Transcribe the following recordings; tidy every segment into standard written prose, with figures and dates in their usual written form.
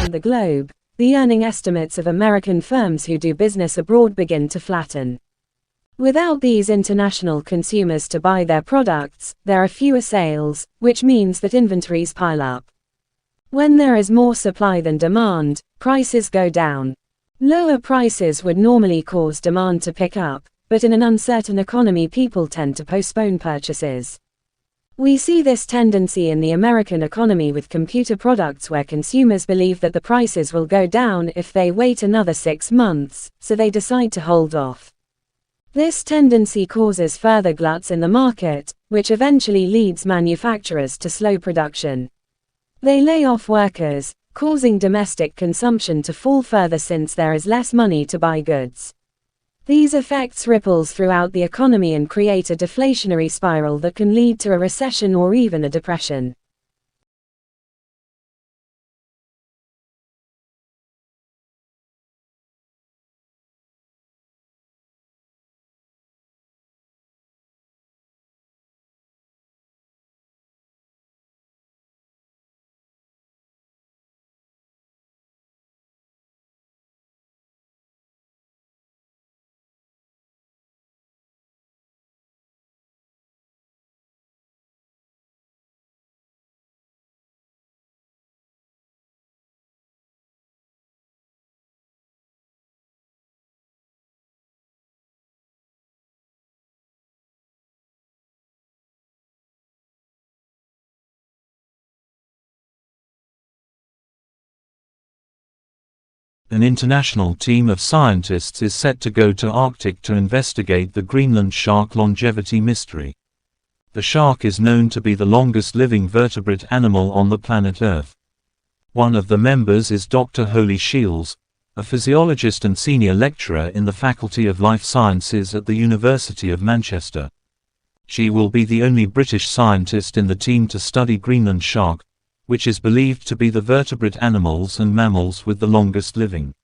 around the globe, the earning estimates of American firms who do business abroad begin to flatten. Without these international consumers to buy their products, there are fewer sales, which means that inventories pile up. When there is more supply than demand, prices go down. Lower prices would normally cause demand to pick up, but in an uncertain economy people tend to postpone purchases. We see this tendency in the American economy with computer products where consumers believe that the prices will go down if they wait another 6 months, so they decide to hold off. This tendency causes further gluts in the market, which eventually leads manufacturers to slow production. They lay off workers, causing domestic consumption to fall further since there is less money to buy goods. These effects ripples throughout the economy and create a deflationary spiral that can lead to a recession or even a depression. An international team of scientists is set to go to Arctic to investigate the Greenland shark longevity mystery. The shark is known to be the longest living vertebrate animal on the planet Earth. One of the members is Dr. Holly Shields, a physiologist and senior lecturer in the Faculty of Life Sciences at the University of Manchester. She will be the only British scientist in the team to study Greenland shark, which is believed to be the vertebrate animals and mammals with the longest living.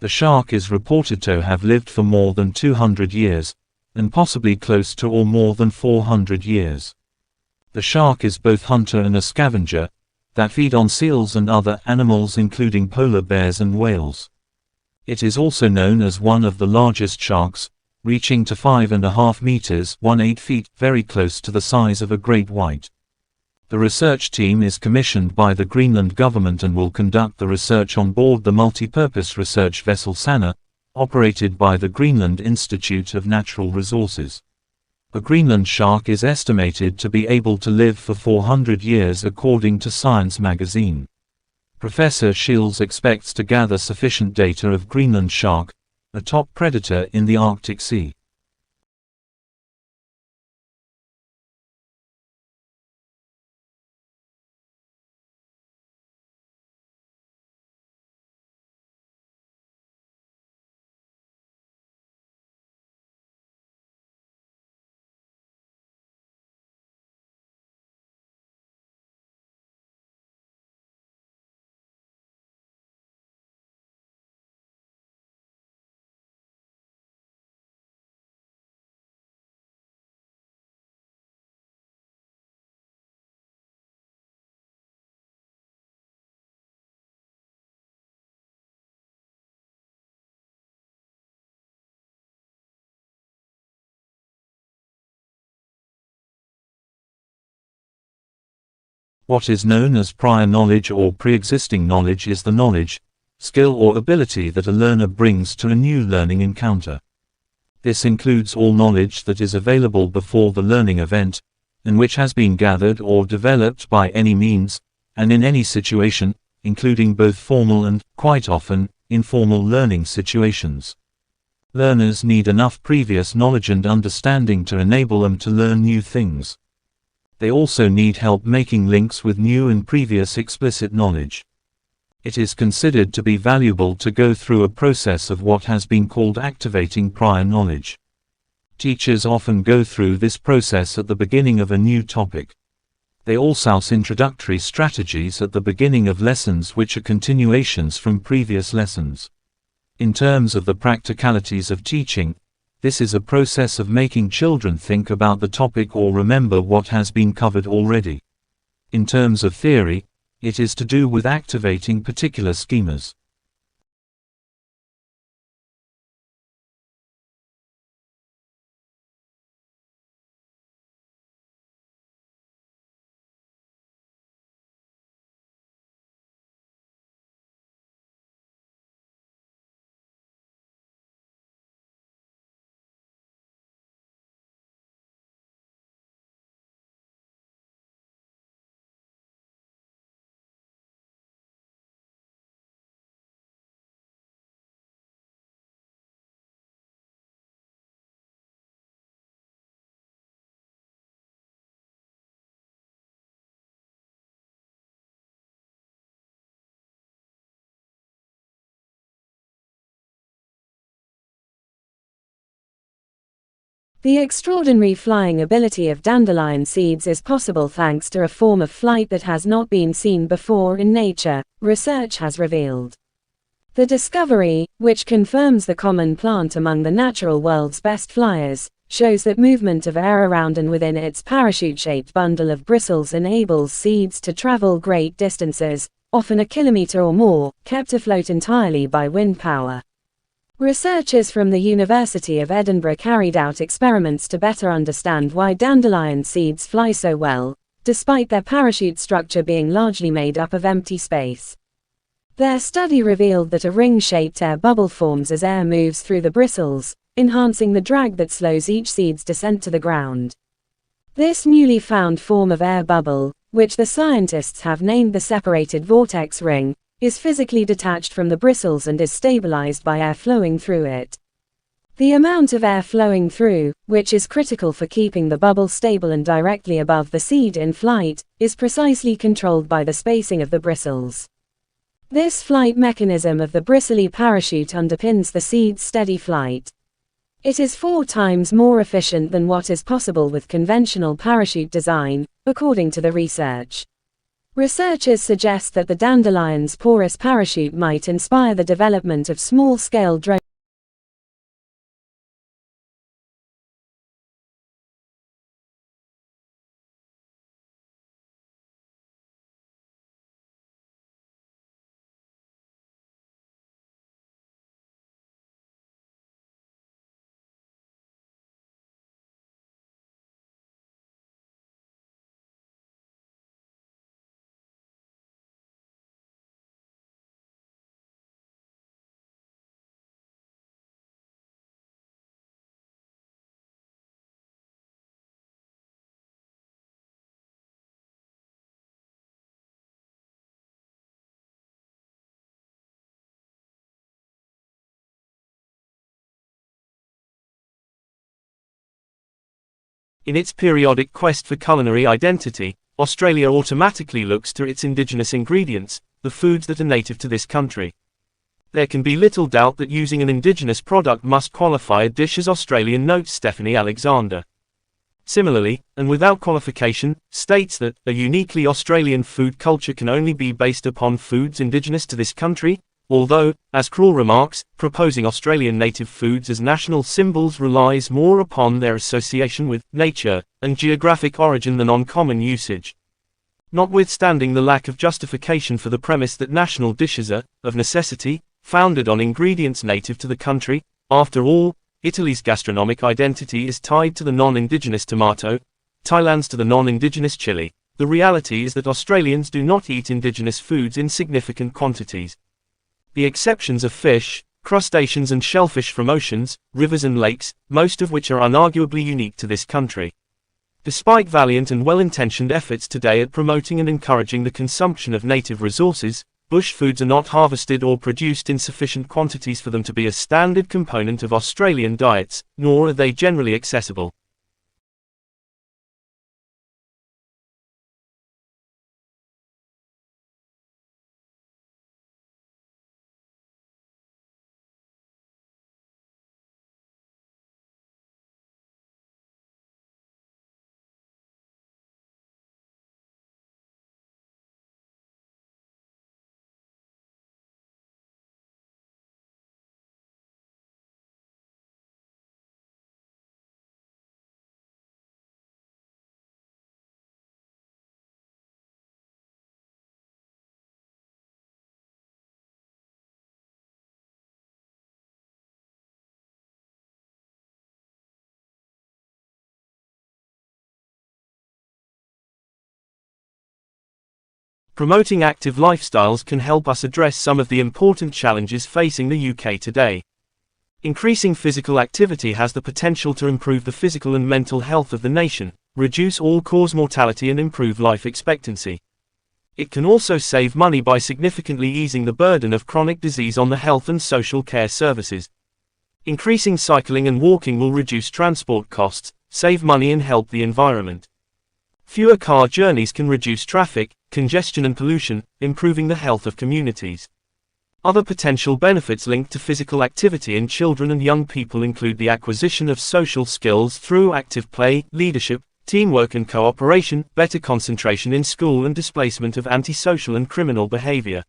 The shark is reported to have lived for more than 200 years, and possibly close to or more than 400 years. The shark is both hunter and a scavenger, that feed on seals and other animals including polar bears and whales. It is also known as one of the largest sharks, reaching to 5.5 meters (18 feet), very close to the size of a great white. The research team is commissioned by the Greenland government and will conduct the research on board the multi-purpose research vessel Sanna, operated by the Greenland Institute of Natural Resources. The Greenland shark is estimated to be able to live for 400 years according to Science magazine. Professor Shields expects to gather sufficient data of Greenland shark, a top predator in the Arctic Sea. What is known as prior knowledge or pre-existing knowledge is the knowledge, skill or ability that a learner brings to a new learning encounter. This includes all knowledge that is available before the learning event, and which has been gathered or developed by any means, and in any situation, including both formal and, quite often, informal learning situations. Learners need enough previous knowledge and understanding to enable them to learn new things. They also need help making links with new and previous explicit knowledge. It is considered to be valuable to go through a process of what has been called activating prior knowledge. Teachers often go through this process at the beginning of a new topic. They also use introductory strategies at the beginning of lessons which are continuations from previous lessons. In terms of the practicalities of teaching, this is a process of making children think about the topic or remember what has been covered already. In terms of theory, it is to do with activating particular schemas. The extraordinary flying ability of dandelion seeds is possible thanks to a form of flight that has not been seen before in nature, research has revealed. The discovery, which confirms the common plant among the natural world's best flyers, shows that movement of air around and within its parachute-shaped bundle of bristles enables seeds to travel great distances, often a kilometer or more, kept afloat entirely by wind power. Researchers from the University of Edinburgh carried out experiments to better understand why dandelion seeds fly so well, despite their parachute structure being largely made up of empty space. Their study revealed that a ring-shaped air bubble forms as air moves through the bristles, enhancing the drag that slows each seed's descent to the ground. This newly found form of air bubble, which the scientists have named the separated vortex ring, is physically detached from the bristles and is stabilized by air flowing through it. The amount of air flowing through, which is critical for keeping the bubble stable and directly above the seed in flight, is precisely controlled by the spacing of the bristles. This flight mechanism of the bristly parachute underpins the seed's steady flight. It is 4 times more efficient than what is possible with conventional parachute design, according to the research. Researchers suggest that the dandelion's porous parachute might inspire the development of small-scale drones. In its periodic quest for culinary identity, Australia automatically looks to its indigenous ingredients, the foods that are native to this country. There can be little doubt that using an indigenous product must qualify a dish as Australian, notes Stephanie Alexander. Similarly, and without qualification, states that a uniquely Australian food culture can only be based upon foods indigenous to this country, although, as Krall remarks, proposing Australian native foods as national symbols relies more upon their association with nature and geographic origin than on common usage. Notwithstanding the lack of justification for the premise that national dishes are, of necessity, founded on ingredients native to the country, after all, Italy's gastronomic identity is tied to the non-indigenous tomato, Thailand's to the non-indigenous chili. The reality is that Australians do not eat indigenous foods in significant quantities. The exceptions are fish, crustaceans and shellfish from oceans, rivers and lakes, most of which are unarguably unique to this country. Despite valiant and well-intentioned efforts today at promoting and encouraging the consumption of native resources, bush foods are not harvested or produced in sufficient quantities for them to be a standard component of Australian diets, nor are they generally accessible. Promoting active lifestyles can help us address some of the important challenges facing the UK today. Increasing physical activity has the potential to improve the physical and mental health of the nation, reduce all-cause mortality and improve life expectancy. It can also save money by significantly easing the burden of chronic disease on the health and social care services. Increasing cycling and walking will reduce transport costs, save money and help the environment. Fewer car journeys can reduce traffic, congestion and pollution, improving the health of communities. Other potential benefits linked to physical activity in children and young people include the acquisition of social skills through active play, leadership, teamwork and cooperation, better concentration in school and displacement of antisocial and criminal behavior.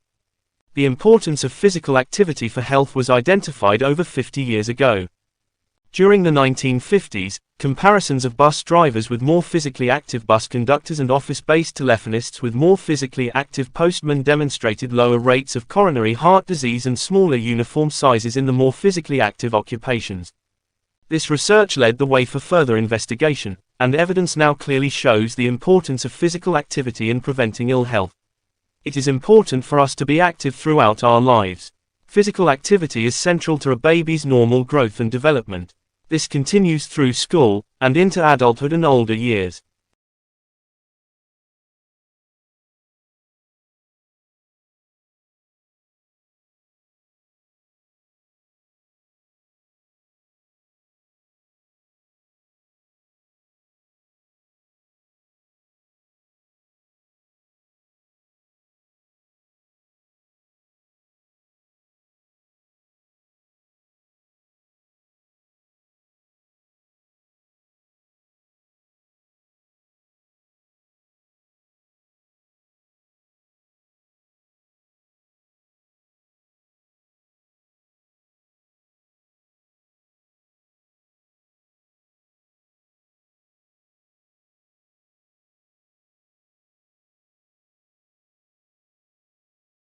The importance of physical activity for health was identified over 50 years ago. During the 1950s, comparisons of bus drivers with more physically active bus conductors and office-based telephonists with more physically active postmen demonstrated lower rates of coronary heart disease and smaller uniform sizes in the more physically active occupations. This research led the way for further investigation, and evidence now clearly shows the importance of physical activity in preventing ill health. It is important for us to be active throughout our lives. Physical activity is central to a baby's normal growth and development. This continues through school, and into adulthood and older years.